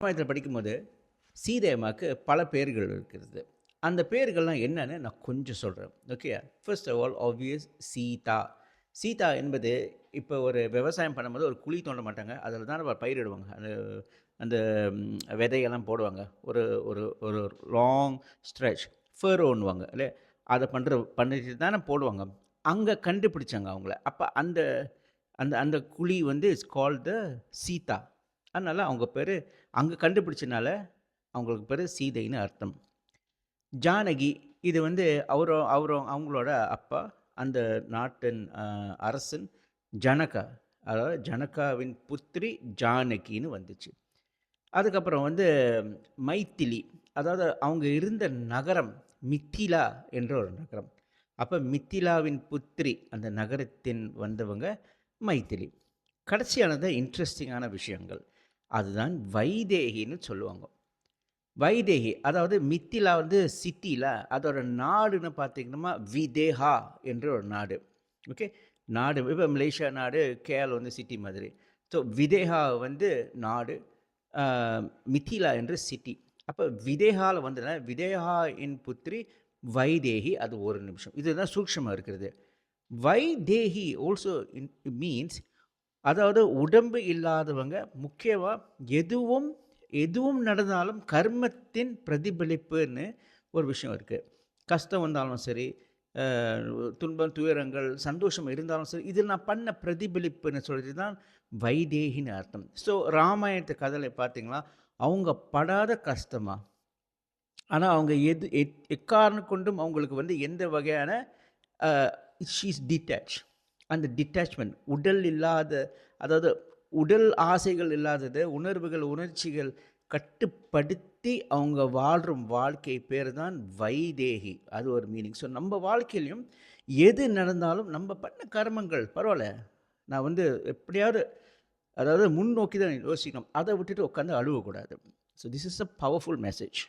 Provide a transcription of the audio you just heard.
ராமாயணத்தில் படிக்கும்போது சீதை அம்மாவுக்கு பல பேர்கள் இருக்கிறது. அந்த பேர்கள்லாம் என்னன்னு நான் கொஞ்சம் சொல்றேன். Okay. First of all obvious Sita. Sita என்பது இப்போ ஒரு விவசாயம் பண்ணும்போது ஒரு குழி தோண்ட மாட்டாங்க. அதில தான் நம்ம பயிரிடுவாங்க. அந்த அந்த விதையெல்லாம் போடுவாங்க. ஒரு ஒரு ஒரு லாங் ஸ்ட்ரெச் ஃபர்ரோன்னுவாங்க இல்லையா? அத பண்ணிட்டு தானே போடுவாங்க. அங்க கண்டுபிடிச்சாங்க அவங்கள. அப்ப அந்த அந்த அந்த குழி வந்து இட்ஸ் கால்ட் த சீதா. அதனால அவங்க பேரு அங்க கண்டுபிடிச்சனால அவங்களுக்கு பேரு சீதைன்னு அர்த்தம். ஜானகி இது வந்து அவங்களோட அப்பா அந்த நாட்டின் அரசன் ஜனகா. அதாவது ஜனகாவின் புத்திரி ஜானகின்னு வந்துச்சு. அதுக்கப்புறம் வந்து மைதிலி. அதாவது அவங்க இருந்த நகரம் மித்திலா என்ற ஒரு நகரம். அப்ப மித்திலாவின் புத்திரி அந்த நகரத்தின் வந்தவங்க மைதிலி. கடைசியானது இன்ட்ரெஸ்டிங்கான விஷயங்கள். அதுதான் வைதேகின்னு சொல்லுவாங்க. வைதேகி அதாவது மித்திலா வந்து சிட்டில அதோட நாடுன்னு பார்த்தீங்கன்னா, விதேஹா என்ற ஒரு நாடு. ஓகே. நாடு இப்ப மலேசியா நாடு, கேஎல் வந்து சிட்டி மாதிரி. ஸோ விதேஹா வந்து நாடு, அ மிதிலா என்று சிட்டி. அப்ப விதேகால வந்ததுனா, விதேகாயின் புத்திரி வைதேகி. அது ஒரு நிமிஷம். இதுதான் சூக்ஷ்மமா இருக்கிறது. வைதேகி ஆல்சோ மீன்ஸ் அதாவது உடம்பு இல்லாதவங்க முக்கியமா எதுவும் எதுவும் நடந்தாலும் கர்மத்தின் பிரதிபலிப்புன்னு ஒரு விஷயம் இருக்கு. கஷ்டம் வந்தாலும் சரி, அ துன்பம், துயரங்கள், சந்தோஷம் இருந்தாலும் சரி, இது நான் பண்ண பிரதிபலிப்புன்னு சொல்லிட்டு தான் வைதேகின்னு அர்த்தம். ஸோ ராமாயணத்து கதையில பார்த்தீங்கன்னா, அவங்க படாத கஷ்டமா, ஆனா அவங்க எக்காரணம் கொண்டும் அவங்களுக்கு வந்து எந்த வகையான அ ஷி இஸ் டிட்டாச். அந்த டிட்டாச்மென்ட் உடல் இல்லாத அதாவது உடல் ஆசைகள் இல்லாதது, உணர்வுகள், உணர்ச்சிகள் கட்டுப்படுத்தி அவங்க வாழ்ற வாழ்க்கை பேர் தான் வைதேகி. அது ஒரு மீனிங். ஸோ நம்ம வாழ்க்கையிலயும் எது நடந்தாலும் நம்ம பண்ண கர்மங்கள் பரவால்ல. நான் வந்து எப்படியாவது அதாவது முன்னோக்கி தான் யோசிக்கணும். அத விட்டுட்டு உட்காந்து அழுவக்கூடாது. So this is a powerful message.